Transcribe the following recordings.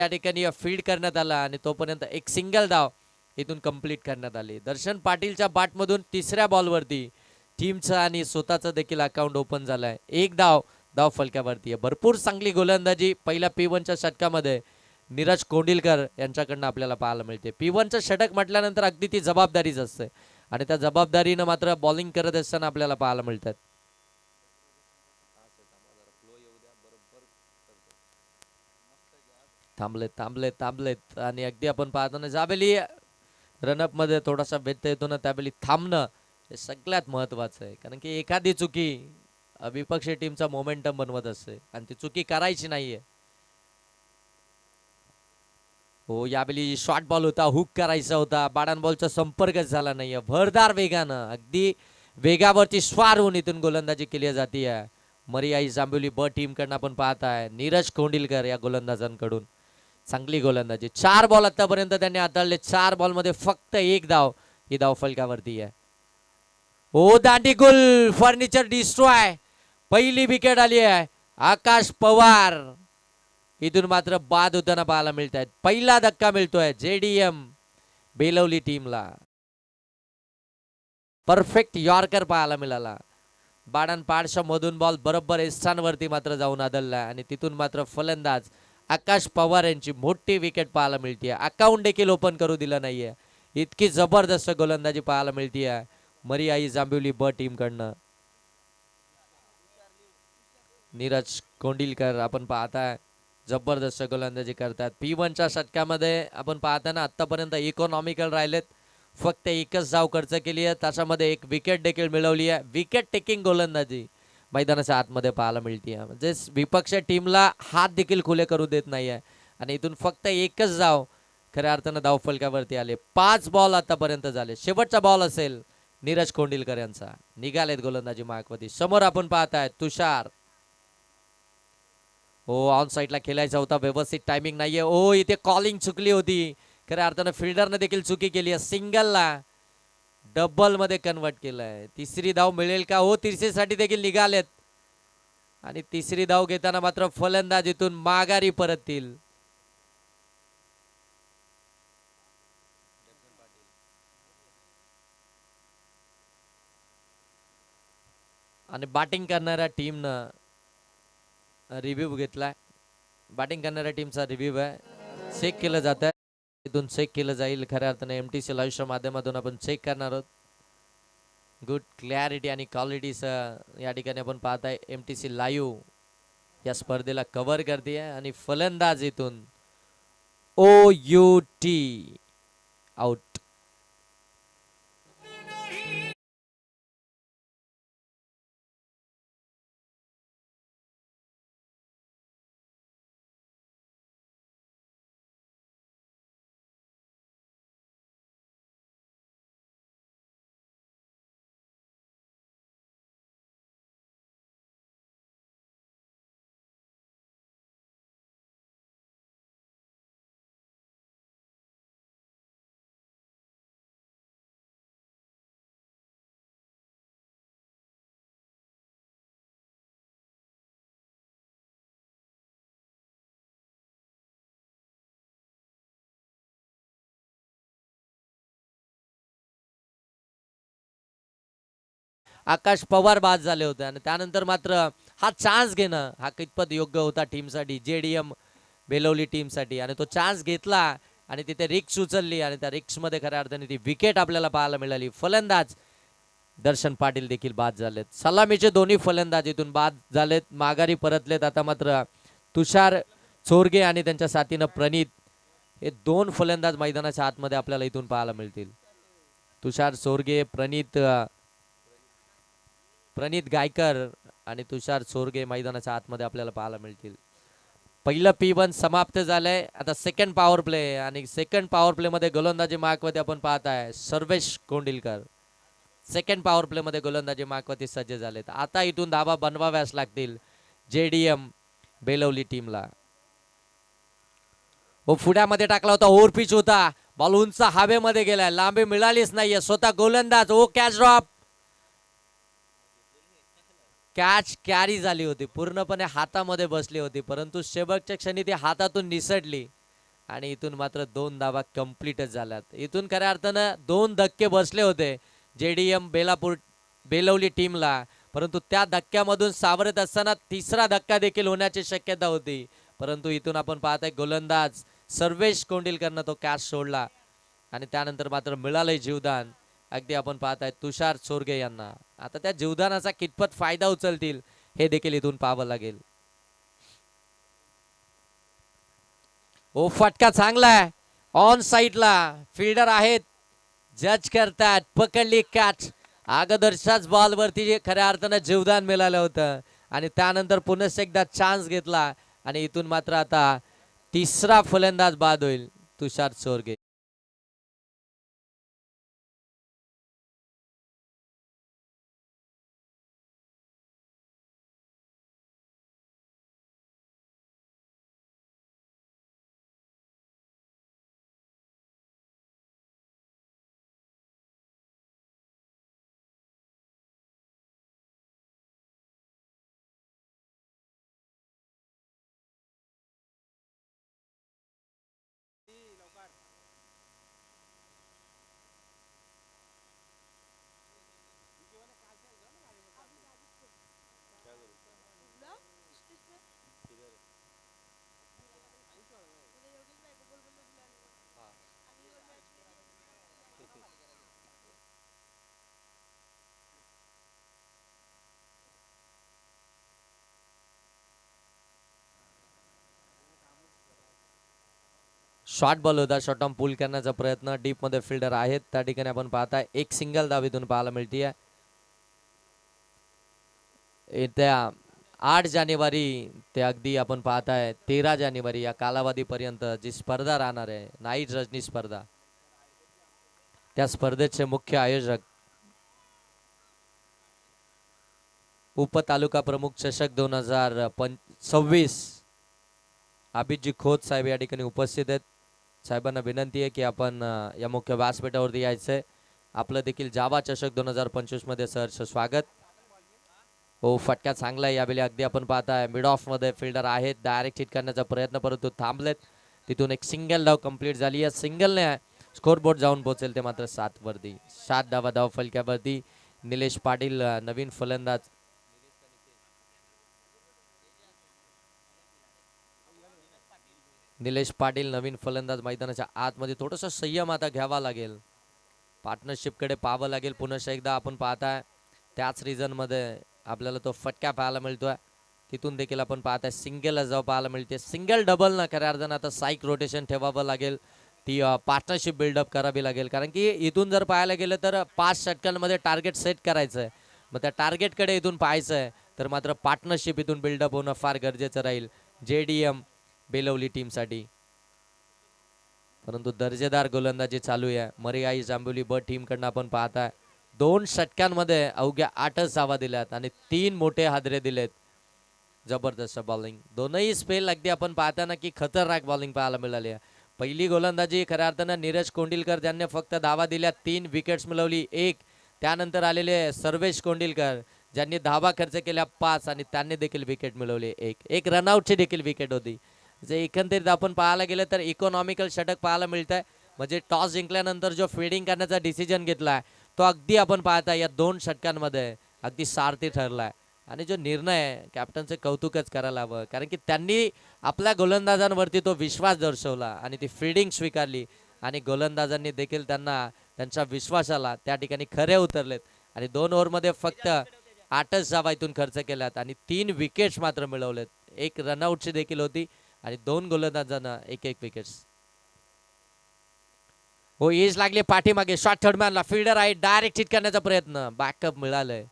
त्या ठिकाणी फील्ड करण्यात आला आणि तोपर्यंत एक सिंगल धाव इथून कंप्लीट करण्यात आली. दर्शन पाटीलच्या बॅटमधून तिसऱ्या बॉलवरती टीमचं आणि स्वतःचं देखील अकाउंट ओपन झालंय. एक धाव फलकावरती आहे. भरपूर चांगली गोलंदाजी पहिल्या P1च्या षटकामध्ये नीरज कोंडिलकर यांच्याकडनं आपल्याला पाहायला मिळते. P1चं षटक म्हटल्यानंतर अगदी ती जबाबदारीच असते आणि त्या जबाबदारीनं मात्र बॉलिंग करत असताना आपल्याला पाहायला मिळतात. थांबलेत आणि अगदी आपण पाहतो ना ज्यावेळी रनअप मध्ये थोडासा व्यत्यय येतो ना त्यावेळी थांबणं हे सगळ्यात महत्वाचं आहे. कारण की एखादी चुकी विपक्षी टीमचा मोमेंटम बनवत असते आणि ती चुकी करायची नाहीये. हो, यावेळी शॉर्ट बॉल होता, हुक करायचा होता, बाडान बॉलचा संपर्कच झाला नाहीये. भरदार वेगानं अगदी वेगावरती स्वार होऊन इथून गोलंदाजी केली जाते. मरियाई जांभिवली ब टीम कडनं आपण पाहताय नीरज कोंडिलकर या गोलंदाजांकडून चांगली गोलंदाजी. 4 बॉल आतापर्यंत त्यांनी हाताळले. 4 बॉल मध्ये फक्त एक धाव. ही धाव फलकावरती आहे. ओ दांडीगुल फर्निचर डिस्ट्रॉय. पहिली विकेट आली आहे. आकाश पवार इथून मात्र बाद होताना पाहायला मिळत आहेत. पहिला धक्का मिळतोय JDM बेलवली टीमला. परफेक्ट यॉर्कर पाहायला मिळाला. बाडान पाडशा मधून बॉल बरोबर एस्थानवरती मात्र जाऊन आदळला आणि तिथून मात्र फलंदाज आकाश पवार यांची मोठी विकेट पाहायला मिळते. अकाउंट देखील ओपन करू दिलं नाहीये. इतकी जबरदस्त गोलंदाजी पाहायला मिळते मरियाई जांभिवली ब टीम कडनं. नीरज कोंडिलकर आपण पाहताय जबरदस्त गोलंदाजी करतात. P1च्या षटकामध्ये आपण पाहताना आतापर्यंत इकॉनॉमिकल राहिलेत. फक्त एकच धाव खर्च केली आहे. त्याच्यामध्ये एक विकेट देखील मिळवली आहे. विकेट टेकिंग गोलंदाजी मैदानाच्या आतमध्ये पाहायला मिळते. म्हणजे विपक्ष टीमला हात देखील खुले करू देत नाहीये आणि इथून फक्त एकच धाव खऱ्या अर्थानं धाव फलकावरती आले. 5 बॉल आतापर्यंत झाले. शेवटचा बॉल असेल नीरज कोंडिलकर यांचा. निघालेत गोलंदाजी मार्कवरती. समोर आपण पाहताय तुषार. हो, ऑन साईडला खेळायचा होता. व्यवस्थित टायमिंग नाहीये. ओ इथे कॉलिंग चुकली होती. खऱ्या अर्थानं फिल्डरने देखील चुकी केली आहे. सिंगलला डबल मध्ये कन्वर्ट केलंय. तिसरी धाव मिळेल का? हो, तिसरीसाठी देखील निघालेत आणि तिसरी धाव घेताना मात्र फलंदाज इथून माघारी परततील. आणि बॅटिंग करणाऱ्या टीमनं रिव्ह्यू घेतलाय. बॅटिंग करणाऱ्या टीमचा रिव्ह्यू आहे. चेक केलं जात आहे. इथून चेक केलं जाईल. खऱ्या अर्थाने MTC लाईव्हच्या माध्यमातून आपण चेक करणार आहोत. गुड क्लॅरिटी आणि क्वालिटी या ठिकाणी आपण पाहताय. MTC लाईव्ह या स्पर्धेला कव्हर करते आणि फलंदाज इथून OUT आउट. आकाश पवार बाद झाले होते आणि त्यानंतर मात्र हा चान्स घेणं हा कितपत योग्य होता टीमसाठी, JDM बेलवली टीमसाठी. आणि तो चान्स घेतला आणि तिथे रिक्स उचलली आणि त्या रिक्समध्ये खऱ्या अर्थाने ती विकेट आपल्याला पाहायला मिळाली. फलंदाज दर्शन पाटील देखील बाद झालेत. सलामीचे दोन्ही फलंदाज इथून बाद झालेत, माघारी परतलेत. आता मात्र तुषार चोरगे आणि त्यांच्या साथीनं प्रणित हे 2 फलंदाज मैदानाच्या आतमध्ये आपल्याला इथून पाहायला मिळतील. तुषार चोरगे, प्रणित गायकर आणि तुषार चोरगे मैदानाच्या आतमध्ये आपल्याला पाहायला मिळतील. पहिलं P1 समाप्त झालंय. आता सेकंड पॉवर प्ले आणि सेकंड पॉवर प्ले मध्ये गोलंदाजी मार्कवरती आपण पाहताय सर्वेश कोंडिलकर. सेकंड पॉवर प्ले मध्ये गोलंदाजी मार्कवरती सज्ज झालेत. आता इथून धावा बनवाव्यास लागतील JDM बेलवली टीमला. हो, पुढ्यामध्ये टाकला होता. ओव्हर पिच होता. बॉल उंच हवेमध्ये गेलाय. लांबी मिळालीच नाहीये. स्वतः गोलंदाज. ओ कॅच ड्रॉप. कॅच कॅरी झाली होती. पूर्णपणे हातामध्ये बसली होती परंतु शेवटच्या क्षणी ती हातातून निसटली आणि इथून मात्र 2 धावा कंप्लीटच झाल्यात. इथून खऱ्या अर्थानं 2 धक्के बसले होते JDM बेलवली टीमला, परंतु त्या धक्क्यामधून सावरत असताना तिसरा धक्का देखील होण्याची शक्यता होती. परंतु इथून आपण पाहताय गोलंदाज सर्वेश कोंडिलकरनं तो कॅच सोडला आणि त्यानंतर मात्र मिळालंय जीवदान. अगदी आपण पाहताय तुषार चोरगे यांना. आता त्या जीवदानाचा कितपत फायदा उचलतील हे देखील इथून पाहावं लागेल. ओ फटका चांगला आहे ऑन साईडला, फिल्डर आहेत, जज करतात, पकडली कॅच. अगोदरच्याच बॉलवरती खऱ्या अर्थानं जीवदान मिळालं होतं आणि त्यानंतर पुन्हा एकदा चान्स घेतला आणि इथून मात्र आता तिसरा फलंदाज बाद होईल तुषार चोरगे. शॉर्ट बॉल होता, शॉर्ट ऑन पूल करण्याचा प्रयत्न, डीप मध्ये फिल्डर आहेत त्या ठिकाणी आपण पाहताय एक सिंगल धाव इथून पाहायला मिळतीये. येत्या 8 जानेवारी ते अगदी आपण पाहताय 13 जानेवारी या कालावधीपर्यंत जी स्पर्धा राहणार आहे नाईट रजनी स्पर्धा, त्या स्पर्धेचे मुख्य आयोजक उप तालुका प्रमुख चषक 2026 अभिजी खोत साहेब या ठिकाणी उपस्थित आहेत. साहेबांना विनंती आहे की आपण या मुख्य व्यासपीठावरती यायचंय. आपलं देखील जावा चषक 2025 मध्ये सहर्ष स्वागत. हो फटका चांगला आहे यावेळी, अगदी आपण पाहताय मिड ऑफ मध्ये फिल्डर आहेत, डायरेक्ट हिट करण्याचा प्रयत्न परंतु थांबलेत. तिथून एक सिंगल धाव कंप्लीट झाली. या सिंगलने स्कोर बोर्ड जाऊन पोहोचेल ते मात्र 7 वरती. 7 धावा धाव फलक्यावरती. निलेश पाटील नवीन फलंदाज, निलेश पाटील नवीन फलंदाज मैदानाच्या आतमध्ये. थोडंसं संयम आता घ्यावा लागेल, पार्टनरशिप कडे पाहावं लागेल. पुन्हा एकदा आपण पाहताय त्याच रिझन मध्ये आपल्याला तो फटका पाहायला मिळतोय. तिथून देखील आपण पाहताय सिंगल जाऊ पाहायला मिळते. सिंगल डबल ना खऱ्या अर्थानं आता साईक रोटेशन ठेवावं लागेल, ती पार्टनरशिप बिल्डअप करावी लागेल. कारण की इथून जर पाहायला गेलं तर 5 षटकांमध्ये टार्गेट सेट करायचं आहे. मग त्या टार्गेटकडे इथून पाहायचं आहे तर मात्र पार्टनरशिप इथून बिल्डअप होणं फार गरजेचं राहील JDM बेलवली टीमसाठी. परंतु दर्जेदार गोलंदाजी चालू आहे मरियाई जांभुली ब टीम कडनं. आपण पाहताय 2 षटकांमध्ये अवघ्या 8च धावा दिल्यात आणि 3 मोठे हादरे दिलेत. जबरदस्त बॉलिंग, दोनही स्पेल अगदी आपण पाहताना की खतरनाक बॉलिंग पाहायला मिळाली आहे. पहिली गोलंदाजी खऱ्या अर्थानं नीरज कोंडिलकर ज्यांनी फक्त धावा दिल्या, 3 विकेट्स मिळवली 1. त्यानंतर आलेले सर्वेश कोंडिलकर ज्यांनी धावा खर्च केल्या 5 आणि त्यांनी देखील विकेट मिळवली 1. एक रनआउटची देखील विकेट होती. जे एकंदरीत आपण पाहायला गेलं तर इकॉनॉमिकल षटक पाहायला मिळत आहे. म्हणजे टॉस जिंकल्यानंतर जो फिल्डिंग करण्याचा डिसिजन घेतला आहे तो अगदी आपण पाहताय या 2 षटकांमध्ये अगदी सारथी ठरला आहे. आणि जो निर्णय आहे कॅप्टनचे कौतुकच करायला हवं, कारण की त्यांनी आपल्या गोलंदाजांवरती तो विश्वास दर्शवला आणि ती फिल्डिंग स्वीकारली आणि गोलंदाजांनी देखील त्यांना त्यांच्या विश्वासाला त्या ठिकाणी खरे उतरलेत आणि 2 ओव्हरमध्ये फक्त 8च धावा इथून खर्च केल्यात आणि 3 विकेट्स मात्र मिळवलेत. एक रनआउटची देखील होती आणि 2 गोलंदाजांना 1-1 विकेट्स. हो एज लागले पाठीमागे, शॉर्ट थर्डमॅनला फिल्डर आहे, डायरेक्ट हिट करण्याचा प्रयत्न, बॅकअप मिळालंय.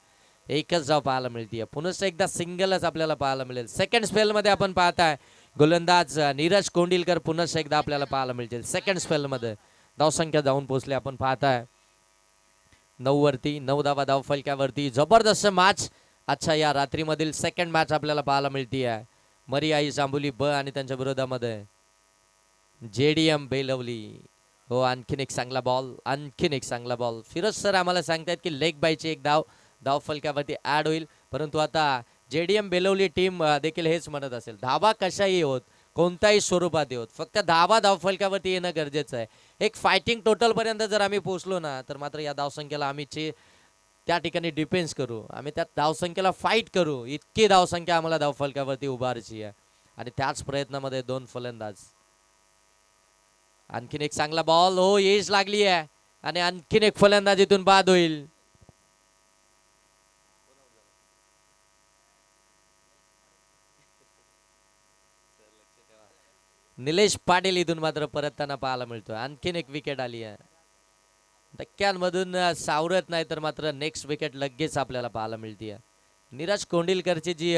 एकच धाव पाहायला मिळते. पुन्हा एकदा सिंगलच आपल्याला पाहायला मिळेल. सेकंड स्पेल मध्ये आपण पाहताय गोलंदाज नीरज कोंडिलकर पुन्हा एकदा आपल्याला पाहायला मिळतील. सेकंड स्पेल मध्ये धावसंख्या जाऊन पोहोचली आपण पाहताय 9 वरती. 9 धावा धाव फलक्यावरती. जबरदस्त मॅच अच्छा या रात्रीमधील सेकंड मॅच आपल्याला पाहायला मिळते आहे. मरियाई जांभुली ब आणि त्यांच्या विरोधामध्ये JDM बेलवली. हो आणखीन एक चांगला बॉल, आणखीन एक चांगला बॉल. फिरोज सर आम्हाला सांगतायत की लेग बायची एक धाव फलक्यावरती ऍड होईल. परंतु आता JDM बेलवली टीम देखील हेच म्हणत असेल, धावा कशाही होत कोणत्याही स्वरूपात येऊत, फक्त धावा धावफलकावरती येणं गरजेचं आहे. एक फायटिंग टोटल पर्यंत जर आम्ही पोहोचलो ना, तर मात्र या धावसंख्येला आम्ही त्या ठिकाणी डिफेन्स करू, आम्ही त्या धावसंख्येला फाईट करू. इतकी धावसंख्या आम्हाला धावफलकावरती उभारायची आहे. आणि त्याच प्रयत्नामध्ये दोन फलंदाज. आणखीन एक चांगला बॉल, हो येच लागली आहे आणि आणखीन एक फलंदाज इथून बाद होईल. निलेश पाटील इथून मात्र परतताना पाहायला मिळतो. आणखीन एक विकेट आली आहे. धक्क्यांमधून सावरत नाही तर मात्र नेक्स्ट विकेट लगेच आपल्याला पाहायला मिळते. नीरज कोंडिलकरची जी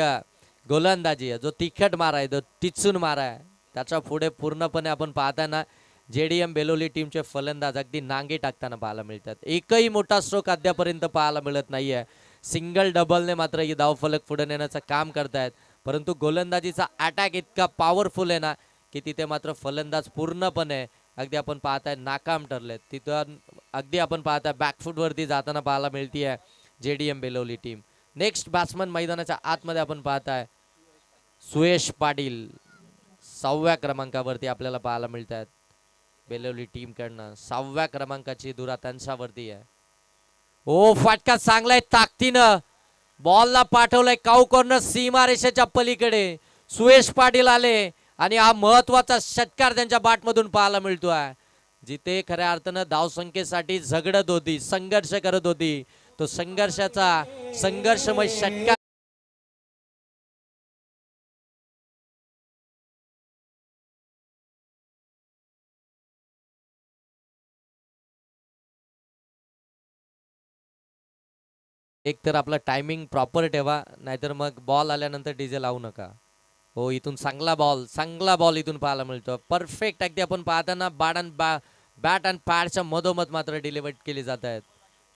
गोलंदाजी आहे, जो तिखट मारा आहे, जो टिचून मारा आहे, त्याच्या पुढे पूर्णपणे आपण पाहताना JDM बेलोली टीमचे फलंदाज अगदी नांगे टाकताना पाहायला मिळतात. एकही मोठा स्ट्रोक अद्यापर्यंत पाहायला मिळत नाहीये. सिंगल डबलने मात्र ही धावफलक पुढे नेण्याचं काम करतायत. परंतु गोलंदाजीचा अटॅक इतका पॉवरफुल आहे ना, की तिथे मात्र फलंदाज पूर्णपणे अगदी आपण पाहताय नाकाम ठरलेत. तिथं अगदी आपण पाहताय बॅकफूटवरती जाताना पाहायला मिळतीये JDM बेलोली टीम. नेक्स्ट बॅट्समन मैदानाच्या आतमध्ये आपण पाहताय सुयश पाटील 6व्या क्रमांकावरती आपल्याला पाहायला मिळत आहेत. बेलोली टीम कडनं 6व्या क्रमांकाची धुरा त्यांच्यावरती आहे. ओ फटका चांगलाय, ताकदीनं बॉलला पाठवलाय काऊ कॉर्नर सीमारेषेच्या पलीकडे. सुयश पाटील आले आणि हा महत्वाचा षटकार त्यांच्या बॅटमधून पाहायला मिळतोय. जिथे खऱ्या अर्थानं धावसंख्येसाठी झगडत होती, संघर्ष करत होती, तो संघर्षमय षटकार एक तर आपला टायमिंग प्रॉपर ठेवा, नाहीतर मग बॉल आल्यानंतर डीजे लावू नका. हो इथून चांगला बॉल इथून पाहायला मिळतो. परफेक्ट अगदी आपण पाहताना बॅट आणि पॅडच्या मधोमध मात्र डिलिव्हर केली जात आहेत.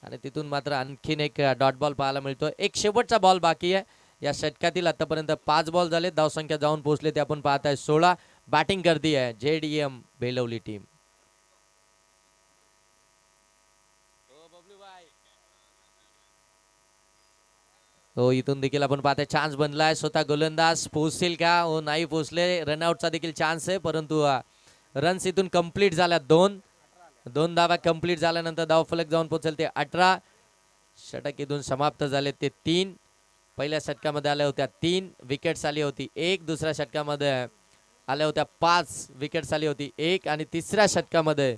आणि तिथून मात्र आणखीन एक डॉट बॉल पाहायला मिळतो. एक शेवटचा बॉल बाकी आहे या षटकातील. आतापर्यंत 5 बॉल झाले, धावसंख्या जाऊन पोहोचले ते आपण पाहताय 16. बॅटिंग करती आहे JDM बेलवली टीम. हो इथून देखील आपण पाहताय चान्स बनलाय. स्वतः गोलंदाज पोहोचतील का, हो नाही पोहोचले. रनआउटचा देखील चान्स आहे, परंतु रन्स इथून कंप्लीट झाल्या. दोन धावा कंप्लीट झाल्यानंतर धावफलक जाऊन पोहोचेल ते 18. षटक इथून समाप्त झाले ते 3. पहिल्या षटकामध्ये आल्या होत्या 3 विकेट्स आली होती 1. दुसऱ्या षटकामध्ये आल्या होत्या 5 विकेट्स आली होती 1. आणि तिसऱ्या षटकामध्ये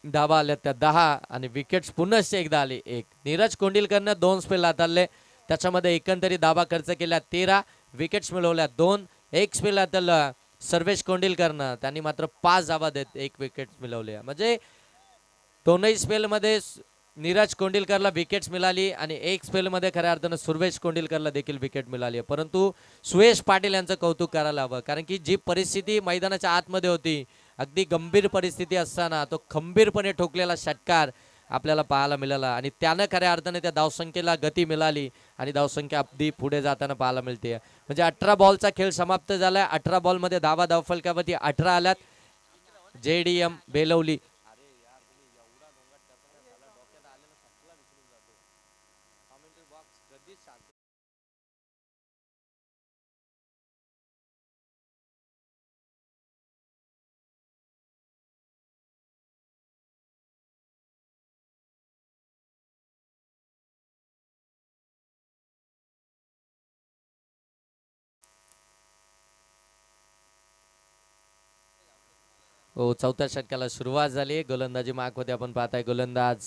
धावा आल्या त्या 10 आणि विकेट्स पुन्हा एकदा आली 1. नीरज कोंडिलकरनं 2 स्पेल हाताळले, त्याच्यामध्ये एकंदरीत धावा खर्च केल्या 13, विकेट्स मिळवल्या 2. एक स्पेल हाताळलं सर्वेश कोंडिलकरनं, त्यांनी मात्र 5 धावा देत 1 विकेट मिळवले. म्हणजे दोनही स्पेलमध्ये नीरज कोंडिलकरला विकेट्स मिळाली आणि एक स्पेलमध्ये खऱ्या अर्थानं सुर्वेश कोंडिलकरला देखील विकेट मिळाली आहे. परंतु सुयश पाटील यांचं कौतुक करायला हवं, कारण की जी परिस्थिती मैदानाच्या आतमध्ये होती, अगदी गंभीर परिस्थिती असताना तो खंबीरपणे ठोकलेला षटकार आपल्याला पाहायला मिळाला आणि त्यानं खऱ्या अर्थाने त्या धावसंख्येला गती मिळाली आणि धावसंख्या अगदी पुढे जाताना पाहायला मिळते. म्हणजे 18 बॉलचा खेळ समाप्त झालाय. 18 बॉलमध्ये धावफलकावरती 18 आल्यात. JDM बेलवली हो 4थ्या षटकाला सुरुवात झाली. गोलंदाजी मार्क होते आपण पाहताय गोलंदाज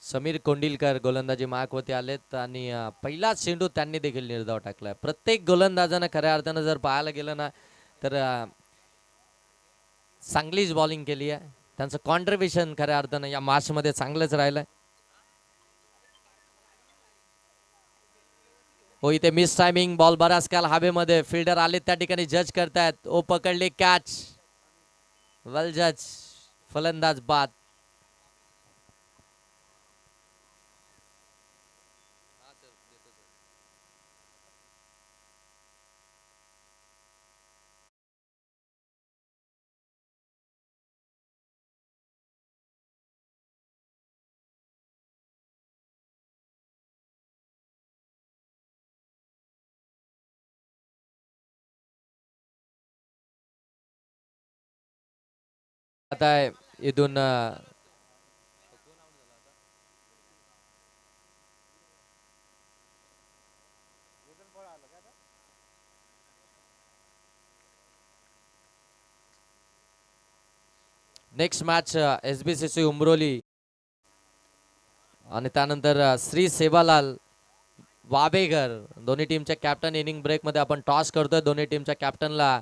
समीर कोंडिलकर गोलंदाजी मार्क होते आलेत आणि पहिलाच चेंडू त्यांनी देखील निर्धाव टाकलाय. प्रत्येक गोलंदाजानं खऱ्या अर्थानं जर पाहायला गेलं ना तर चांगलीच बॉलिंग केली आहे. त्यांचं कॉन्ट्रीब्युशन खऱ्या अर्थानं या मॅचमध्ये चांगलंच राहिलंय. हो इथे मिस टायमिंग, बॉल बराच काल हवेमध्ये, फिल्डर आले त्या ठिकाणी जज करतायत. ओ पकडले कॅच, वेल जज, फलंदाज बाद. आता इथून नेक्स्ट मॅच SBCC उमरोली आणि त्यानंतर श्री सेवालाल वाबेगर दोन्ही टीमच्या कॅप्टन. इनिंग ब्रेक मध्ये आपण टॉस करतोय. दोन्ही टीमच्या कॅप्टनला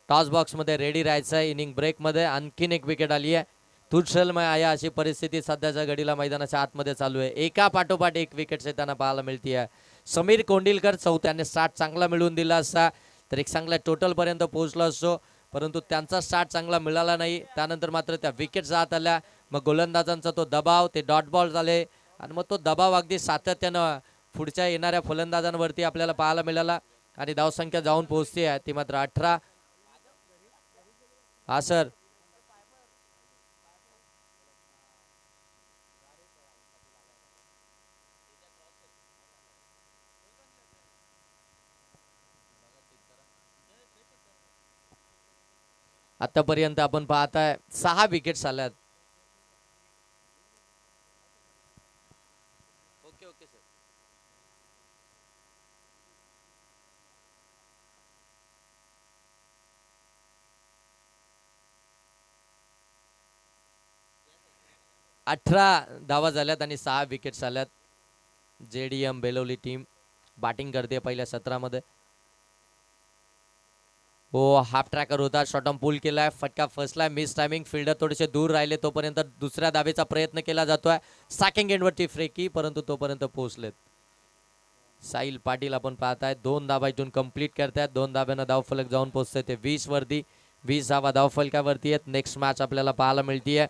टॉस बॉक्स मध्ये रेडी राहायचं आहे. इनिंग ब्रेक मध्ये आणखीन एक विकेट आली आहे. तुझलमय आया अशी परिस्थिती सध्याच्या घडीला मैदानाच्या आतमध्ये चालू आहे. एका पाठोपाठ एक विकेट येताना पाहायला मिळते. समीर कोंडिलकर चौथ्याने स्टार्ट चांगला मिळवून दिला असता तर एक चांगल्या टोटल पर्यंत पोहोचला असतो, परंतु त्यांचा स्टार्ट चांगला मिळाला नाही. त्यानंतर मात्र त्या विकेट जात आल्या. मग गोलंदाजांचा तो दबाव, ते डॉट बॉल झाले आणि मग तो दबाव अगदी सातत्यानं पुढच्या येणाऱ्या फलंदाजांवरती आपल्याला पाहायला मिळाला आणि धावसंख्या जाऊन पोहोचते आहे ती मात्र 18. हा सर, आतापर्यंत आपण पाहताय 6 विकेट्स आल्यात. Okay okay sir. 18 धावा झाल्यात आणि 6 विकेट्स आल्यात. JDM बेलोली टीम बॅटिंग करते पहिल्या सत्रामध्ये. हो, हाफ ट्रॅकर होता, शॉर्टम पूल केलाय, फटका फसलाय, मिस टायमिंग, फिल्डर थोडेसे दूर राहिले तोपर्यंत दुसऱ्या धावेचा प्रयत्न केला जातोय. सॅकिंग एंडवरती फ्रेकी, परंतु तोपर्यंत पोहोचलेत. साहिल पाटील आपण पाहताय 2 धावा इथून कंप्लीट करतायत. 2 धाब्यानं धावफलक जाऊन पोहोचतंय ते 20 वरती. 20 धावा धावफलकावरती आहेत. नेक्स्ट मॅच आपल्याला पाहायला मिळतीये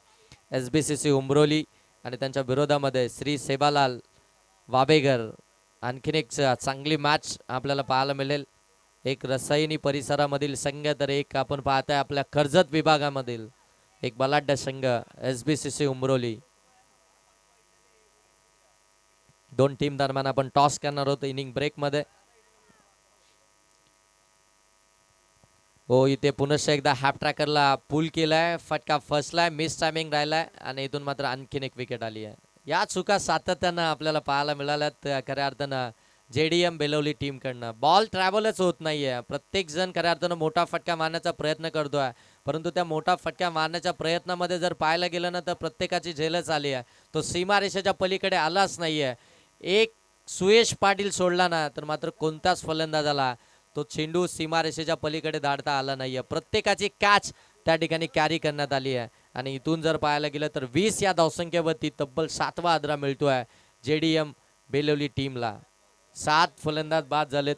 SBCC उमरोली आणि त्यांच्या विरोधामध्ये श्री सेवालाल वाबेगर. आणखीन एक चांगली मॅच आपल्याला पाहायला मिळेल. एक रसायनी परिसरामधील संघ तर एक आपण पाहताय आपल्या कर्जत विभागामधील एक बलाढ्य संघ SBCC उमरोली. दोन टीम दरम्यान आपण टॉस करणार आहोत इनिंग ब्रेक मध्ये. हो, इथे पुनश्च एकदा हाफ ट्रॅकरला पूल केलाय, फटका फसलाय, मिस टायमिंग राहिलाय आणि इथून मात्र आणखीन एक विकेट आली आहे. या चुका सातत्यानं आपल्याला पाहायला मिळाल्यात खऱ्या अर्थानं JDM बेलवली टीम कडनं. बॉल ट्रॅव्हलच होत नाहीये. प्रत्येक जण खऱ्या अर्थानं मोठा फटका मारण्याचा प्रयत्न करतोय, परंतु त्या मोठा फटका मारण्याच्या प्रयत्नामध्ये जर पाहायला गेलं ना तर प्रत्येकाची झेलच आली आहे. तो सीमारेषेच्या पलीकडे आलाच नाहीये. एक सुयश पाटील सोडला ना तर मात्र कोणत्याच फलंदाजाला तो चेंडू सीमारेषेच्या पलीकडे धाडता आला नाहीये. प्रत्येकाची कॅच त्या ठिकाणी कॅरी करण्यात आली आहे आणि इथून जर पाहायला गेलं तर 20 या धावसंख्येवरती तब्बल 7वा आदरा मिळतोय JDM बेलवली टीमला. 7 फलंदाज बाद झालेत.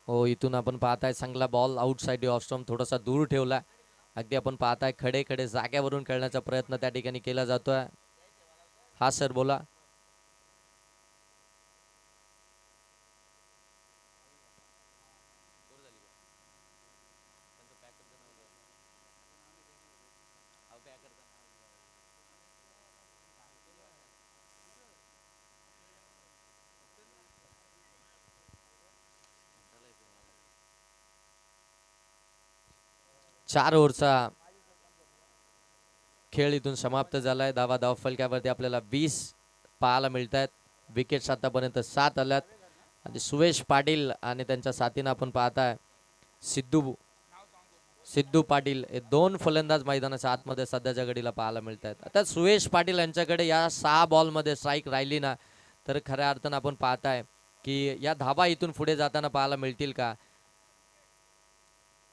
हो, इथून आपण पाहताय चांगला बॉल आउटसाइड ऑफ स्टंप थोडासा दूर ठेवला. अगदी आपण पाहताय खडे खडे जाग्यावरून खेळण्याचा प्रयत्न त्या ठिकाणी केला जातोय. हा सर बोला. चार ओव्हरचा खेळ इथून समाप्त झालाय. धाव फलकावरती आपल्याला 20 पाहायला मिळत आहेत. विकेट्स आतापर्यंत 7 आल्यात आणि सुयश पाटील आणि त्यांच्या साथीनं आपण पाहताय सिद्धू पाटील हे 2 फलंदाज मैदानाच्या आतमध्ये सध्याच्या घडीला पाहायला मिळत आहेत. आता सुयश पाटील यांच्याकडे या 6 बॉलमध्ये स्ट्राईक राहिली ना तर खऱ्या अर्थानं आपण पाहताय की या धाबा इथून पुढे जाताना पाहायला मिळतील का.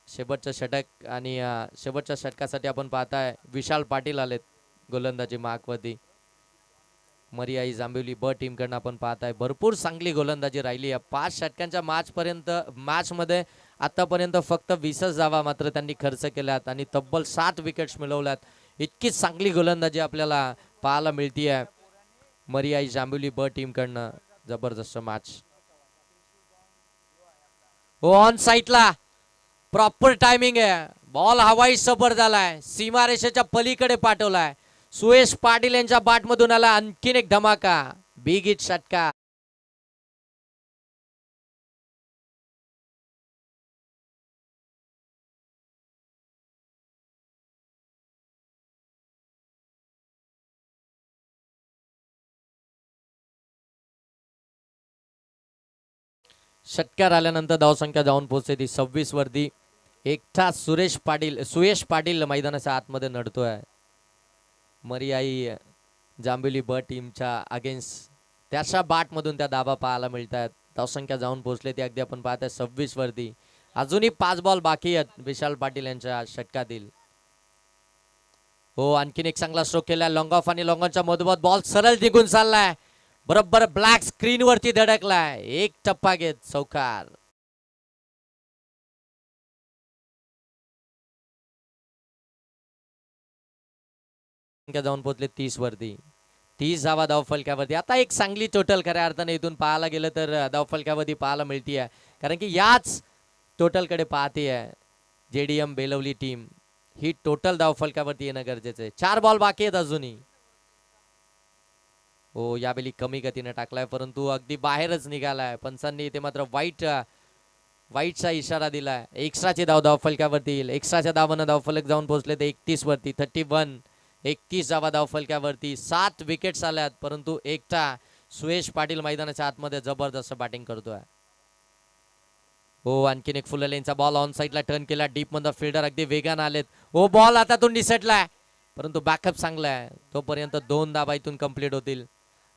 शेवटचं षटक आणि शेवटच्या षटकासाठी आपण पाहताय विशाल पाटील आलेत गोलंदाजी मार्कवरती. मरियाई जांभिवली ब टीम कडनं आपण पाहताय भरपूर चांगली गोलंदाजी राहिली आहे. 5 षटकांच्या मॅच मध्ये आतापर्यंत फक्त 20च धावा मात्र त्यांनी खर्च केल्यात आणि तब्बल 7 विकेट्स मिळवल्यात. इतकी चांगली गोलंदाजी आपल्याला पाहायला मिळतीये मरियाई जांभिवली ब टीम कडनं. जबरदस्त मॅच. हो ऑन साईडला प्रॉपर टायमिंग आहे. बॉल हवाई सफर झालाय, सीमारेषेच्या पलीकडे पाठवलाय. सुयश पाटील यांच्या बॅट मधून आला आणखीन एक धमाका, बिग हिट षटकार. षटकार आल्यानंतर धावसंख्या जाऊन पोहोचते ती 26 वरती. एकटा सुयश पाटील मैदानाच्या आतमध्ये नडतोय. मरियाई जांभिवली ब टीमच्या अगेन्स्ट त्याच्या बॅट मधून त्या धाबा पाहायला मिळतात. धावसंख्या जाऊन पोहोचले ती अगदी आपण पाहताय 26 वरती. अजूनही 5 बॉल बाकी आहेत विशाल पाटील यांच्या षटकातील. हो आणखीन एक चांगला स्ट्रोक केलाय लॉंग ऑफ आणि लॉंग ऑनच्या मधोमध बॉल सरळ निघून चाललाय, बरोबर ब्लॅक स्क्रीन वरती धडकलाय. एक टप्पा घेत चौकार. जाऊन पोहोचले 30 वरती. 30 धावा धावफलकावरती. आता एक चांगली टोटल खऱ्या अर्थाने इथून पाहायला गेलं तर धावफलकावरती पाहायला मिळतीये, कारण की याच टोटल कडे पाहते जेडीएम बेलवली टीम. ही टोटल धावफलकावरती येणं गरजेचं आहे. 4 बॉल बाकी आहेत अजूनही. हो यावेळी कमी गतीने टाकलाय परंतु अगदी बाहेरच निघालाय. पंचांनी इथे मात्र वाईटचा इशारा दिलाय. एक्स्ट्राची धाव धावफलकावरती येईल. एक्स्ट्राच्या धावानं धावफलक जाऊन पोहोचले ते 31 वरती. 31 31 धावा धावफलकावरती. 7 विकेट्स आल्यात परंतु एकटा सुयश पाटील मैदानाच्या आतमध्ये जबरदस्त बॅटिंग करतोय. हो आणखीन एक फुल लेनचा बॉल ऑन साईडला टर्न केला. डीप मध्ये फिल्डर अगदी वेगानं आलेत. हो बॉल हातातून निसटलाय परंतु बॅकअप चांगला आहे. तोपर्यंत 2 धावा इथून कंप्लीट होतील.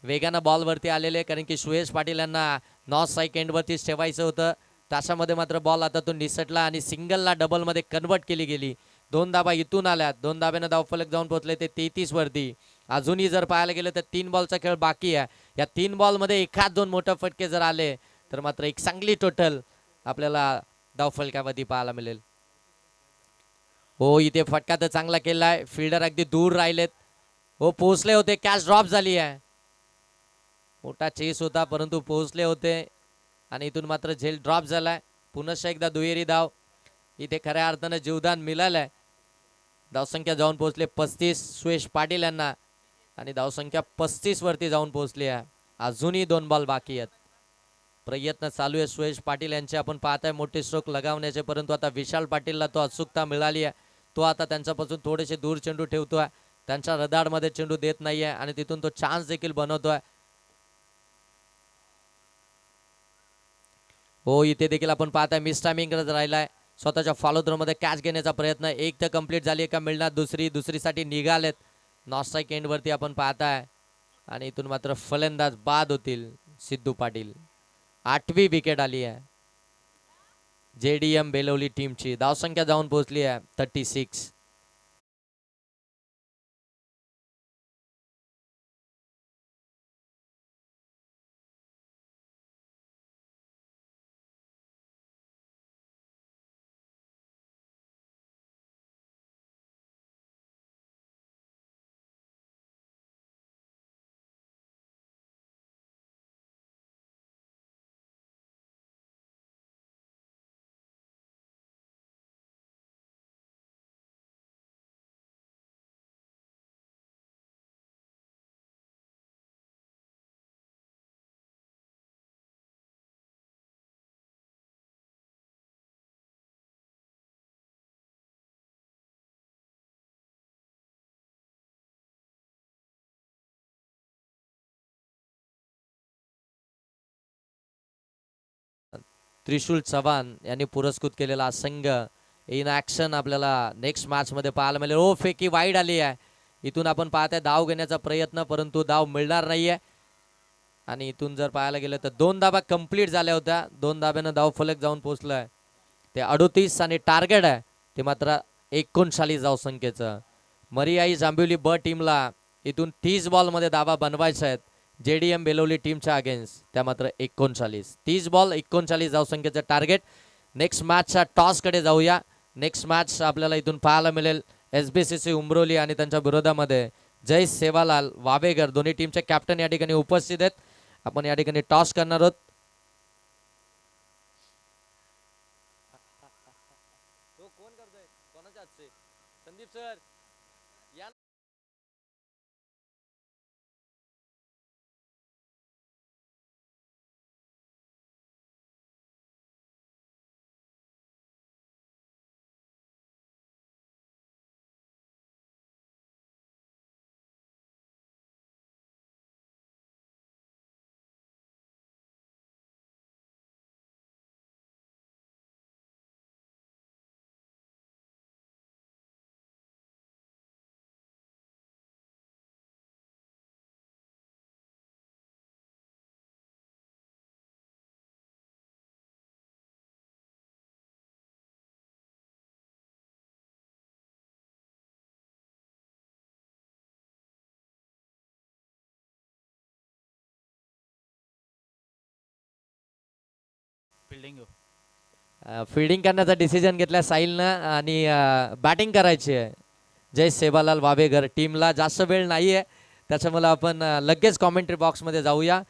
वेगानं बॉल वरती आलेले, कारण की सुयश पाटील यांना नॉर्थ साईड एंड वरतीच ठेवायचं होतं. तासामध्ये मात्र बॉल हातातून निसटला आणि सिंगलला डबल मध्ये कन्वर्ट केली गेली. 2 धाबा इथून आल्यात. 2 धाब्यानं धावफलक जाऊन पोहोचले ते 33 वरती. अजूनही जर पाहायला गेलं तर 3 बॉलचा खेळ बाकी आहे. या 3 बॉल मध्ये एखाद 2 मोठे फटके जर आले तर मात्र एक चांगली टोटल आपल्याला धावफलकावरती पाहायला मिळेल. हो इथे फटका तर चांगला केलाय. फिल्डर अगदी दूर राहिलेत. हो पोहोचले होते, कॅच ड्रॉप झाली आहे. मोठा चेस होता परंतु पोहोचले होते आणि इथून मात्र झेल ड्रॉप झालाय. पुनश्च एकदा दुहेरी धाव. इथे खऱ्या अर्थानं जीवदान मिळालंय. धावसंख्या जाऊन पोहोचले 35 सुयश पाटील यांना आणि धावसंख्या 35 वरती जाऊन पोहोचली आहे. अजूनही 2 बॉल बाकी आहेत. प्रयत्न चालू आहे सुयश पाटील यांचे. आपण पाहताय मोठे स्ट्रोक लगावण्याचे परंतु आता विशाल पाटीलला तो अचूकता मिळाली आहे. तो आता त्यांच्यापासून थोडेसे दूर चेंडू ठेवतोय. त्यांच्या रडारमध्ये चेंडू देत नाहीये आणि तिथून तो चान्स देखील बनवतोय. हो इथे देखील आपण पाहताय मिस टायमिंग करत राहिलाय. स्वतःच्या फॉलो थ्रो मध्ये कॅच घेण्याचा प्रयत्न. एक तर कंप्लीट झाली, का मिळणार दुसरीसाठी निघालेत. नॉर्थ साईड एंड वरती आपण पाहताय आणि इथून मात्र फलंदाज बाद होतील सिद्धू पाटील. 8वी विकेट आली आहे जेडीएम बेलवली टीमची. धावसंख्या जाऊन पोहोचली आहे 36. त्रिशूल चव्हाण यांनी पुरस्कृत केलेला संघ इन ऍक्शन आपल्याला नेक्स्ट मॅच मध्ये पाहायला मिळेल. ओ फेकी वाईड आली आहे. इथून आपण पाहताय धाव घेण्याचा प्रयत्न परंतु धाव मिळणार नाहीये. आणि इथून जर पाहायला गेलं तर 2 धाबा कंप्लीट झाल्या होत्या. 2 धाब्यानं धाव फलक जाऊन पोहोचलाय ते 38 आणि टार्गेट आहे ते मात्र 39 धावसंख्येचं. मरियाई जांभिवली ब टीमला इथून 30 बॉल मध्ये धावा बनवायच्या आहेत. जेडीएम बेलवली टीमच्या अगेन्स्ट त्या मात्र 39. 30 बॉल 39 धावसंख्येचं टार्गेट. नेक्स्ट मॅचच्या टॉस कडे जाऊया. नेक्स्ट मॅच आपल्याला इथून पाहायला मिळेल एसबीसीसी उमरोली आणि त्यांच्या विरोधामध्ये जय सेवालाल वावेगर दोन्ही टीमचे कॅप्टन या ठिकाणी उपस्थित आहेत. आपण या ठिकाणी टॉस करणार आहोत. तो कोण करतोय? कोणाच्या हातचे? संदीप सर या. फिल्डिंग फिल्डिंग करण्याचा डिसिजन घेतला साहिलनं आणि बॅटिंग करायची आहे. जय सेवालाल वावेगर टीमला जास्त वेळ नाही आहे, त्याच्यामुळे आपण लगेच कॉमेंट्री बॉक्समध्ये जाऊया.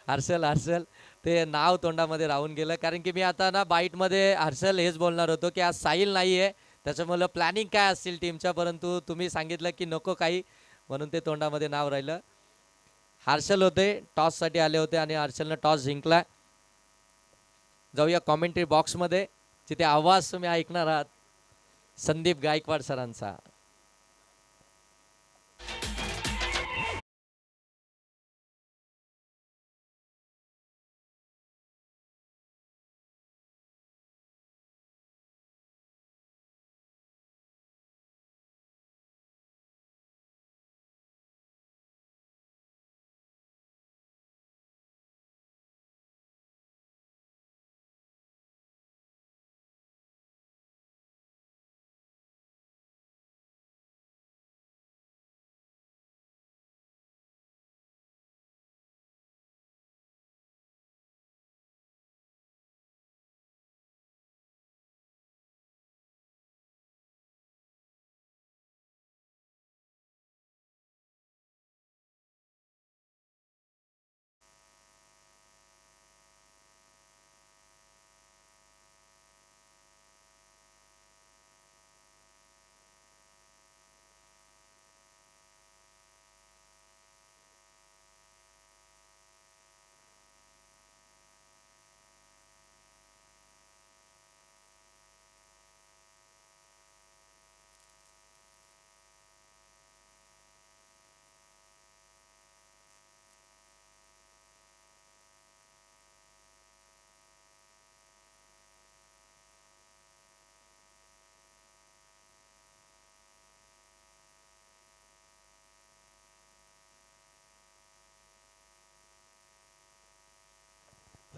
हर्षल हर्षल ते नाव तोंडामध्ये राहून गेलं, कारण की मी आता ना बाईटमध्ये हर्षल हेच बोलणार होतो की आज साहिल नाही आहे, त्याच्यामुळं प्लॅनिंग काय असतील टीमच्या, परंतु तुम्ही सांगितलं की नको काही, म्हणून ते तोंडामध्ये नाव राहिलं. हर्षल होते, टॉससाठी आले होते आणि हर्षलनं टॉस जिंकला. जाऊया कॉमेंट्री बॉक्समध्ये, जिथे आवाज तुम्ही ऐकणार आहात संदीप गायकवाड सरांचा.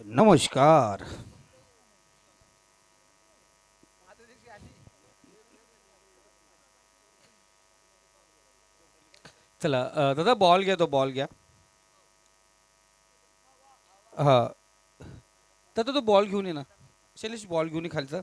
नमस्कार. चला दादा बॉल घ्या, तो बॉल घ्या. हा दादा तो बॉल घेऊन ये ना, शैलेश बॉल घेऊन ये खालचा.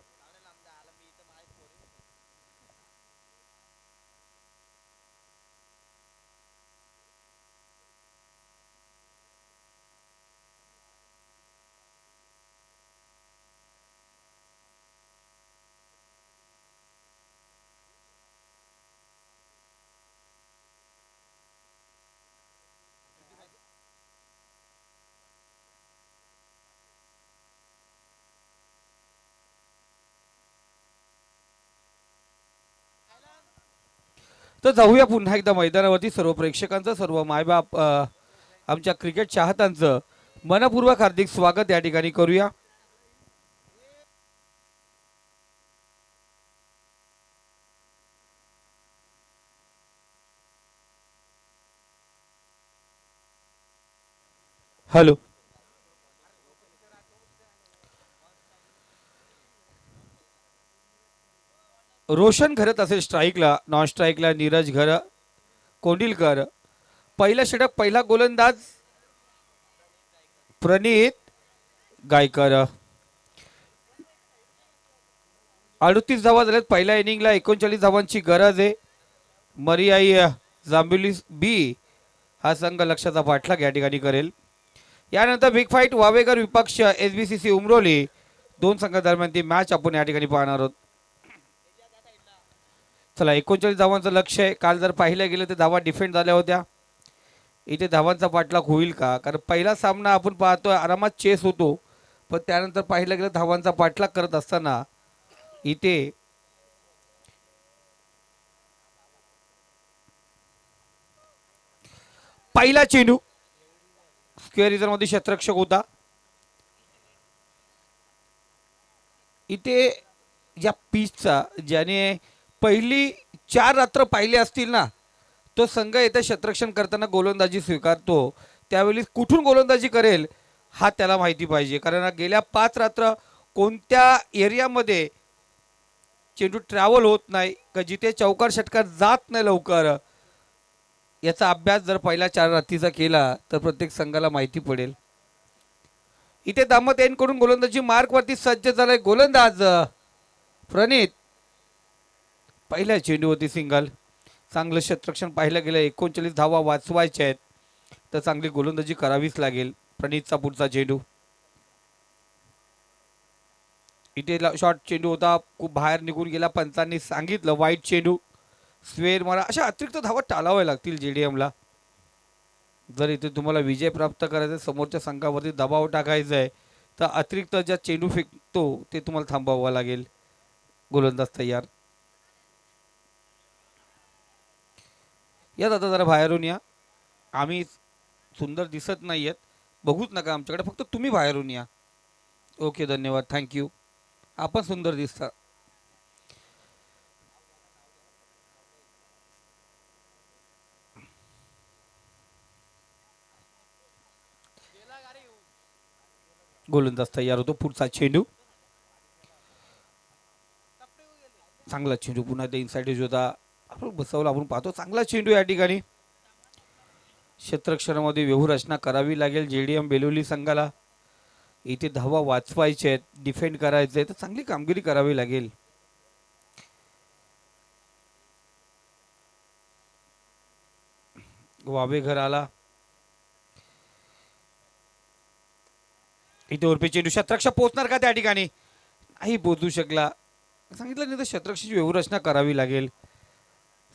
तर जाऊया पुन्हा एकदा मैदानावरती. सर्व प्रेक्षकांचं, सर्व मायबाप, आमच्या क्रिकेट चाहत्यांचं मनपूर्वक हार्दिक स्वागत या ठिकाणी करूया. हॅलो. रोशन घरत असेल स्ट्राईकला, नॉन स्ट्राईकला नीरज घर कोंडिलकर. पहिला षटक, पहिला गोलंदाज प्रणित गायकर. 38 धावा झाल्यात पहिल्या इनिंगला. 39 धावांची गरज आहे. मरियाई जांबिवली बी हा संघ लक्षाचा पाठलाग या ठिकाणी करेल. यानंतर बिग फाईट वावेकर विपक्ष SBCC उमरोली, दोन संघादरम्यान ती मॅच आपण या ठिकाणी पाहणार आहोत. चला 39 धावांचं लक्ष आहे. काल जर पाहिलं गेलं तर धावा डिफेंड झाल्या होत्या. इथे धावांचा पाठलाग होईल का? कारण पहिला सामना आपण पाहतोय आरामात चेस होतो, पण त्यानंतर पाहिलं गेलं धावांचा पाठलाग करत असताना इथे पहिला चेंडू स्क्वेअर इजर मध्ये क्षेत्ररक्षक होता. इथे या पिचचा ज्याने पहिली 4 रात्र पाहिले असतील ना, तो संघ येथे क्षेत्ररक्षण करताना गोलंदाजी स्वीकारतो. त्यावेळी कुठून गोलंदाजी करेल हा त्याला माहिती पाहिजे. कारण गेल्या 5 रात्र कोणत्या एरियामध्ये चेंडू ट्रॅव्हल होत नाही का, जिथे चौकार षटकार जात नाही लवकर, याचा अभ्यास जर पहिल्या 4 रात्रीचा केला तर प्रत्येक संघाला माहिती पडेल. इथे दामत एन कडून गोलंदाजी मार्कवरती सज्ज झालाय गोलंदाज प्रणित. पहिल्या चेंडूवरती सिंगल. चांगलं क्षेत्ररक्षण पाहिलं गेलं. 39 धावा वाचवायच्या आहेत तर चांगली गोलंदाजी करावीच लागेल. प्रणितचा पुढचा चेंडू. इथे शॉर्ट चेंडू होता, खूप बाहेर निघून गेला. पंचांनी सांगितलं वाईट चेंडू, स्वेर मारा. अशा अतिरिक्त धावा टाळाव्या लागतील JDMला. जर इथे तुम्हाला विजय प्राप्त करायचा, समोरच्या संघावरती दबाव टाकायचा आहे, तर अतिरिक्त ज्या चेंडू फेकतो ते तुम्हाला थांबवावा लागेल. गोलंदाज तयार. या दादा जरा बाहेरून या. आम्ही सुंदर दिसत नाहीयेत, बघूच नका आमच्याकडे, फक्त तुम्ही बाहेरून या. ओके धन्यवाद, थँक्यू. आपण सुंदर दिसता. गोलंदाज तयार होतो. पुढचा चेंडू. चांगला चेंडू पुन्हा ते इनसाइड होता, आपण बसवला. आपण पाहतो चांगला चेंडू या ठिकाणी. क्षेत्ररक्षणामध्ये व्यूहरचना करावी लागेल JDM बेलोली संघाला. इथे धावा वाचवायचे आहेत, डिफेंड करायचे आहे, तर चांगली कामगिरी करावी लागेल. वावे घर आला. इथे उर्फी चेंडू. क्षेत्ररक्षक पोहोचणार का त्या ठिकाणी? नाही पोहोचू शकला. सांगितलं नाही तर क्षेत्ररक्षाची व्यूहरचना करावी लागेल.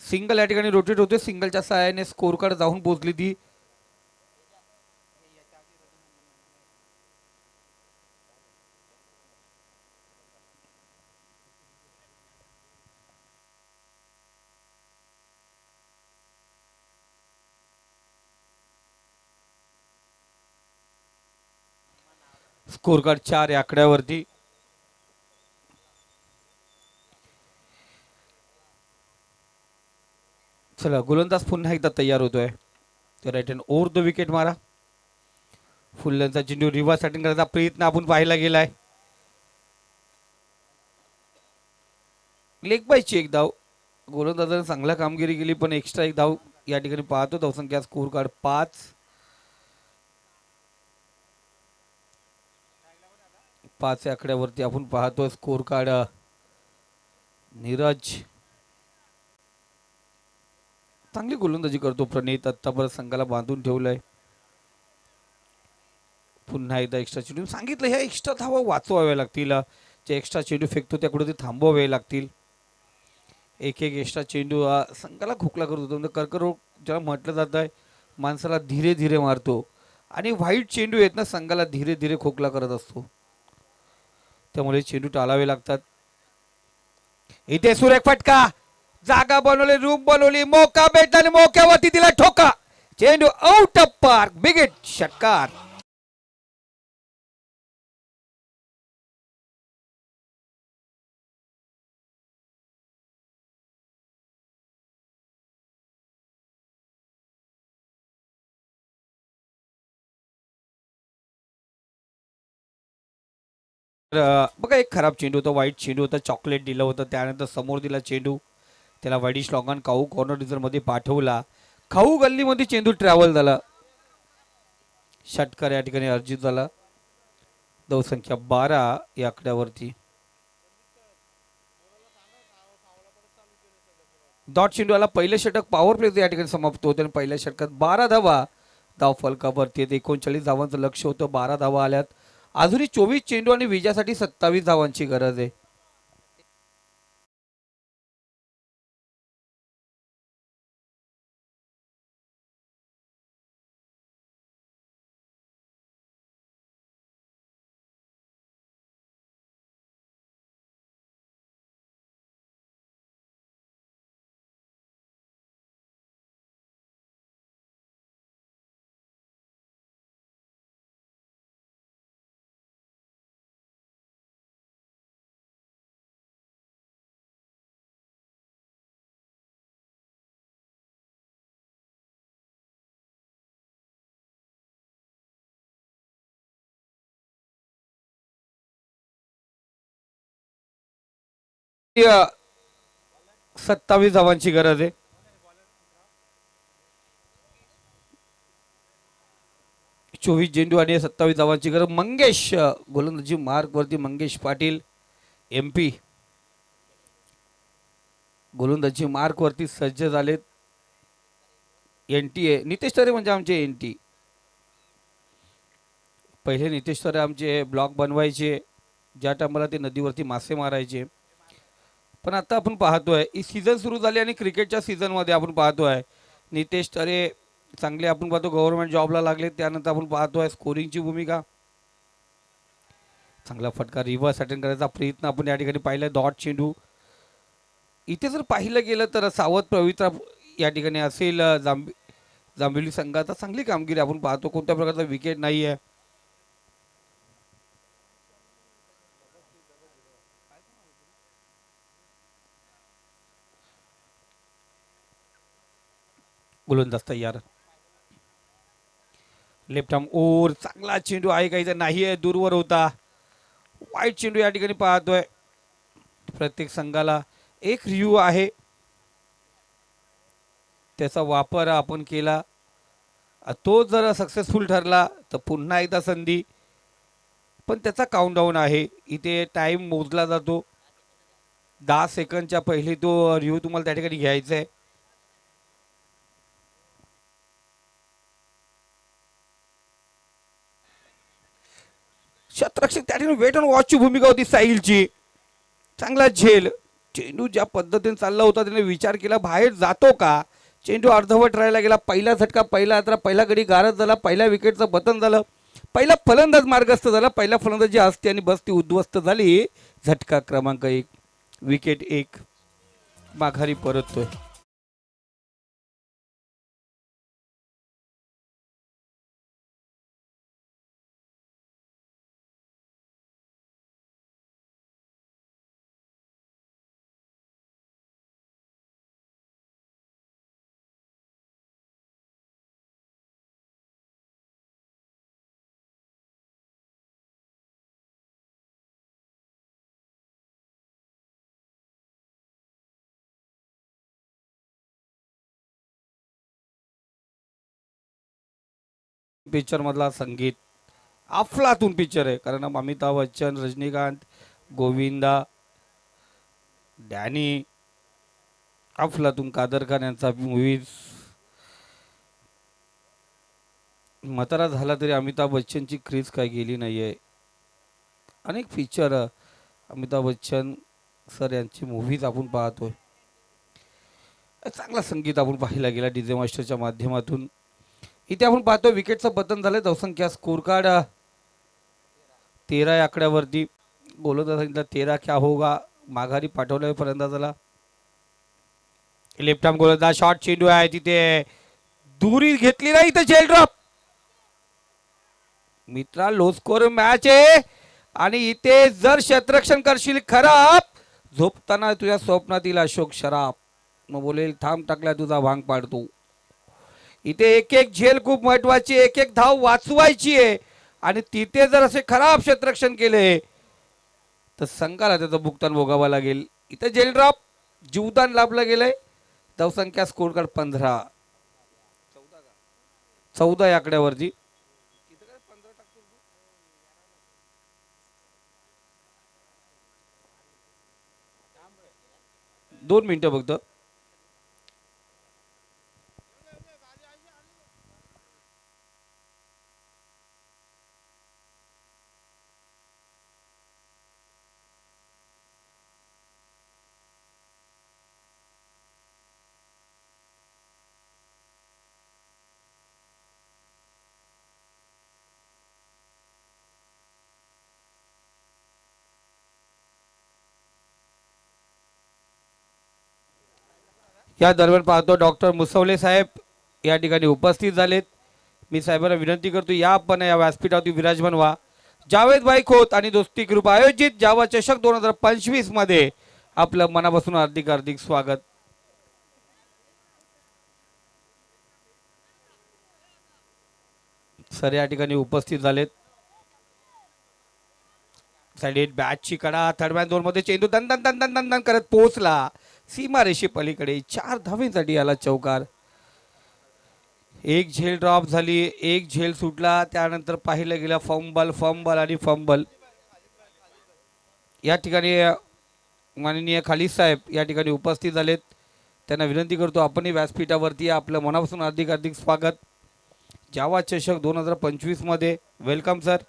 सिंगल या ठिकाणी रोटेट होते. सिंगलच्या सहाय्याने स्कोर कार्ड जाऊन पोहोचली ती. स्कोर कार्ड 4 या आकड्यावरती. चला गोलंदाज पुन्हा एकदा तयार होतोय. तर right hand over the wicket मारा. फुल्लनचा चेंडू रिव्हर्स अटेंड करायचा प्रयत्न आपण पाहायला गेलाय. लेग बायची एक धाव. गोलंदाजाने चांगला कामगिरी केली, पण एक्स्ट्रा एक धाव या ठिकाणी पाहतो. धावसंख्या स्कोर कार्ड 5. 5 या आकड्यावरती आपण पाहतो स्कोर कार्ड. नीरज चांगली गोलंदाजी करतो. प्रणित आत्तापर्यंत संघाला बांधून ठेवलंय. पुन्हा एकदा एक्स्ट्रा चेंडू. सांगितलं ह्या एक्स्ट्रा धावा वाचवाव्या लागतील. जे एक्स्ट्रा चेंडू फेकतो त्याकडे ते थांबवावे लागतील. एक एक एक्स्ट्रा चेंडू संघाला खोकला करत होतो. म्हणजे कर्करोग ज्याला म्हटलं जात आहे, माणसाला धीरे धीरे मारतो, आणि व्हाईट चेंडू आहेत ना संघाला धीरे धीरे खोकला करत असतो. त्यामुळे चेंडू टाळावे लागतात. इथे सुरेख फटका. जागा बनवली, रूम बनवली, मौका भेटला आणि मौक्यावरती तिला ठोका. चेंडू आउट ऑफ पार्क. बिग षटकार. बघा एक खराब चेंडू होता, वाईट चेंडू होता. चॉकलेट दिलं होतं, त्यानंतर समोर दिला चेंडू. त्याला वाईडिश लॉंगन खाऊ कॉर्नर रिझर्व मध्ये पाठवला. खाऊ गल्लीमध्ये चेंडू ट्रॅव्हल झाला. षटकार या ठिकाणी अर्जित झाला. धावसंख्या 12 या आकड्यावरती. डॉट चेंडूला पहिले षटक पॉवर प्ले या ठिकाणी समाप्त होते आणि पहिल्या षटकात 12 धावा धाव फलकावरती आहेत. 39 धावांचं लक्ष होतं, 12 धावा आल्यात. अजूनही 24 चेंडू आणि विजयासाठी 27 धावांची गरज आहे. या 27 धावांची गरज आहे. चोवीस चेंडू आणि 27 धावांची गरज. मंगेश गोलंदाजी मार्क वरती मंगेश पाटील MP गोलंदाजी मार्क वरती सज्ज झालेत. NTA नितेश तरे म्हणजे आमचे NT. पहिले नितेश तरे आमचे ब्लॉग बनवायचे, ज्या टायमाला ते नदीवरती मासे मारायचे. पण आता आपण पाहतोय ही सीझन सुरू झाली आणि क्रिकेटच्या सीझनमध्ये आपण पाहतोय नितेश तरे चांगले आपण पाहतो गव्हर्नमेंट जॉबला लागले. त्यानंतर आपण पाहतोय स्कोरिंगची भूमिका, चांगला फटका रिव्हर्स अटेंड करायचा प्रयत्न आपण या ठिकाणी पाहिला. डॉट चेंडू इथे जर पाहिलं गेलं तर सावध पवित्रा या ठिकाणी असेल. जांभिवली संघाचा चांगली कामगिरी आपण पाहतो, कोणत्या प्रकारचा विकेट नाही आहे. गोलंदाज तयार, लेफ्ट आर्म ओव्हर, चांगला चेंडू आहे काही नाही आहे, दूरवर होता. वाईट चेंडू या ठिकाणी पाहतोय. प्रत्येक संघाला एक रिव्ह्यू आहे, त्याचा वापर आपण केला. तो जर सक्सेसफुल ठरला तर पुन्हा एकदा संधी, पण त्याचा काउंटडाऊन आहे. इथे टाइम मोजला जातो. 10 सेकंदच्या पहिले तो रिव्ह्यू तुम्हाला त्या ठिकाणी घ्यायचा आहे. क्षेत्ररक्षक त्या ठिकाणी वेट अँड वॉचची भूमिका होती साहिलची. चांगला झेल, चेंडू ज्या पद्धतीने चालला होता त्याने विचार केला बाहेर जातो का. चेंडू अर्धवट राहायला गेला. पहिला झटका, पहिला आत्रा, पहिला गडी गारद झाला. पहिल्या विकेटचं पतन झालं. पहिला फलंदाज मार्गस्थ झाला. पहिला फलंदाजी असते आणि बस ती उद्ध्वस्त झाली. झटका क्रमांक 1, विकेट 1 माघारी परततोय. पिक्चर मधला संगीत अफलातून पिक्चर आहे, कारण अमिताभ बच्चन, रजनीकांत, गोविंदा, डॅनी, अफलातून कादर खान यांचा मूवीज. म्हातारा झाला तरी अमिताभ बच्चनची क्रेज काय गेली नाहीये. अनेक पिक्चर अमिताभ बच्चन सर यांची मूवीज आपण पाहतोय. चांगला संगीत आपण पाहिला गेला डीजे मास्टरच्या माध्यमातून. इथे आपण पाहतो विकेटचं पतन झालं. धावसंख्या स्कोर कार्ड 13 आकड्यावरती. गोलंदाज सांगितलं 13 क्या होगा, माघारी पाठवलं फलंदाजाला. लेफ्ट आर्म गोलंदाज, शॉर्ट चेंडू आहे तिथे, दुरी घेतली नाही तर जेल ड्रॉप. मित्रा लो स्कोर मॅच आहे आणि इथे जर क्षेत्ररक्षण करशील खराब, झोपताना तुझ्या स्वप्नातील अशोक शराब मग बोलेल थांब टाकला तुझा भांग पाडतो. इथे एक एक झेल खूप महत्वाची, एक एक धाव वाचवायची आहे आणि तिथे जर असे खराब क्षेत्ररक्षण केले तर संघाला त्याचं भुगतान भोगावं लागेल. इथे जेल ड्रॉप, जीवदान लाभलं गेलंय. धावसंख्या स्कोर कार्ड 15, 14 आकड्यावरती. 2 मिनिटं फक्त. या दरम्यान पाहतो डॉक्टर मुसवले साहेब या ठिकाणी उपस्थित झालेत. मी साहेबांना विनंती करतो या आपण या व्यासपीठावरती विराजमान व्हा. जावेदभाई खोत आणि दोस्ती ग्रुप आयोजित जावा चषक 2025 मध्ये आपलं मनापासून हार्दिक हार्दिक स्वागत. सर या ठिकाणी उपस्थित झालेत. साइड बॅटची कडा थर्ड मॅन झोन मध्ये चेंडू दन दन दन दन दन दन करत पोहोचला सीमारेषे पलीकडे. 4 धावेंसाठी आला चौकार. एक झेल ड्रॉप झाली, एक झेल सुटला, त्यानंतर पाहिलं गेलं फंबल फंबल आणि फंबल. या ठिकाणी माननीय खालिद साहेब या ठिकाणी उपस्थित झालेत. त्यांना विनंती करतो आपणही व्यासपीठावरती आपलं मनापासून हार्दिक हार्दिक स्वागत. जावा चषक 2025 मध्ये वेलकम सर.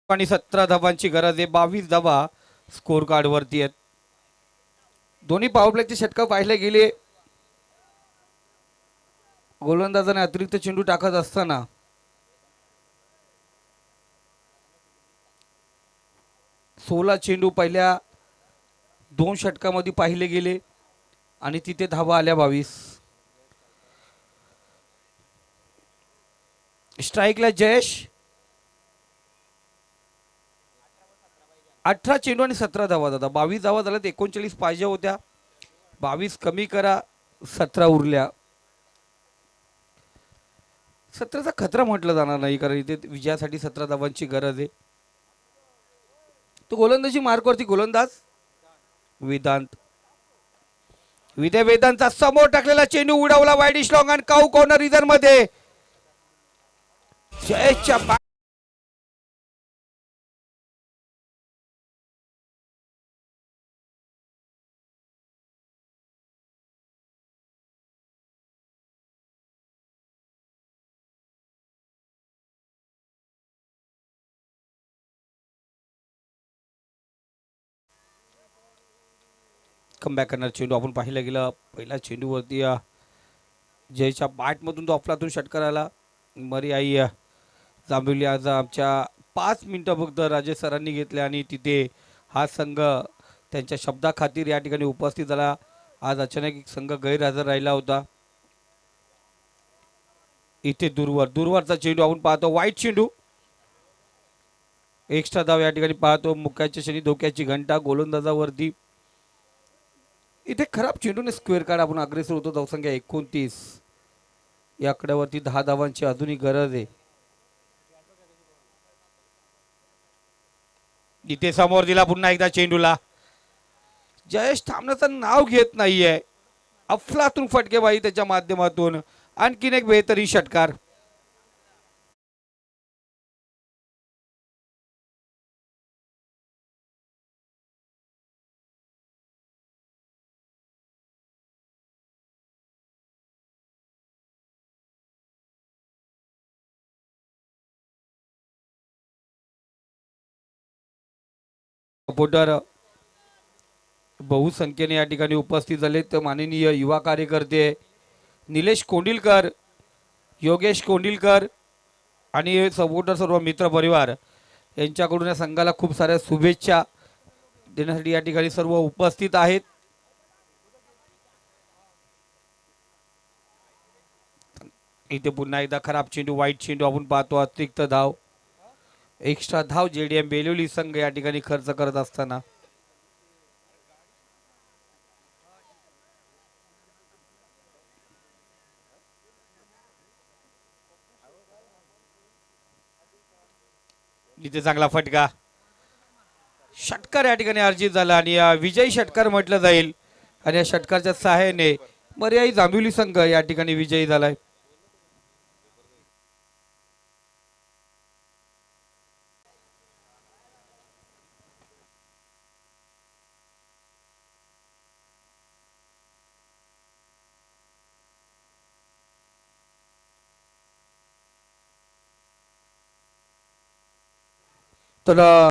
आणि 17 धावांची गरज आहे. 22 धावा स्कोर कार्ड वरती आहेत. दोन्ही पॉवर प्लेचे षटक पाहिले गेले. गोलंदाजाने अतिरिक्त चेंडू टाकत असताना 16 चेंडू पहिल्या 2 षटकामध्ये पाहिले गेले आणि तिथे धावा आल्या 22. स्ट्राईकला जयेश. 18 चेंडू आणि 17 धावा दादा. 22 धावा झाल्यात. 39 पाहिजे होत्या. 22 कमी करा, 17 उरल्या. 17चा खतरा म्हटलं जाणार नाही कारण इथे विजयासाठी 17 धावांची गरज आहे. तो गोलंदाजी मार्कवरती गोलंदाज वेदांत. वेदांतचा समोर टाकलेला चेंडू उडवला वाईड स्लॉंग आणि काऊ कॉर्नर रिझन मध्ये. जयेशच्या कमबॅक करणार चेंडू आपण पाहिलं गेलं. पहिल्या चेंडूवरती जयच्या बॅटमधून तो अफलातून षटकार आला. मरी आई जांभिवली आज आमच्या 5 मिनिटं फक्त राजेश सरांनी घेतले आणि तिथे हा संघ त्यांच्या शब्दाखातीर या ठिकाणी उपस्थित झाला. आज अचानक एक संघ गैरहजर राहिला होता. इथे दूरवरचा चेंडू आपण पाहतो. वाईट चेंडू. एक्स्ट्रा धाव या ठिकाणी पाहतो. मुक्याच्या क्षणी धोक्याची घंटा गोलंदाजावरती. इथे खराब चेंडूने स्क्वेअर कार्ड आपण अग्रेसर होतो. धावसंख्या 29. या आकड्यावरती 10 धावांची अजूनही गरज आहे. इथे समोर दिला पुन्हा एकदा चेंडूला. जयेश थांबण्याचं नाव घेत नाहीये. अफलातून फटकेबाजी त्याच्या माध्यमातून आणखीन एक बेहतरीन षटकार. सपोर्टर बहुसंख्येने या ठिकाणी उपस्थित झाले. तर माननीय युवा कार्यकर्ते निलेश कोंडिलकर, योगेश कोंडिलकर आणि सपोर्टर सर्व मित्र परिवार यांच्याकडून या संघाला खूप साऱ्या शुभेच्छा देण्यासाठी या ठिकाणी सर्व उपस्थित आहेत. इथे पुन्हा एकदा खराब चेंडू, वाईट चेंडू आपण पाहतो. अतिरिक्त धाव, एक्स्ट्रा धाव जेडीएम बेलोली संघ या ठिकाणी खर्च करत असताना इथे चांगला फटका, षटकार या ठिकाणी अर्जित झाला आणि या विजयी षटकार म्हटलं जाईल आणि या षटकारच्या सहाय्याने मर्याई जांभिवली संघ या ठिकाणी विजयी झालाय. तर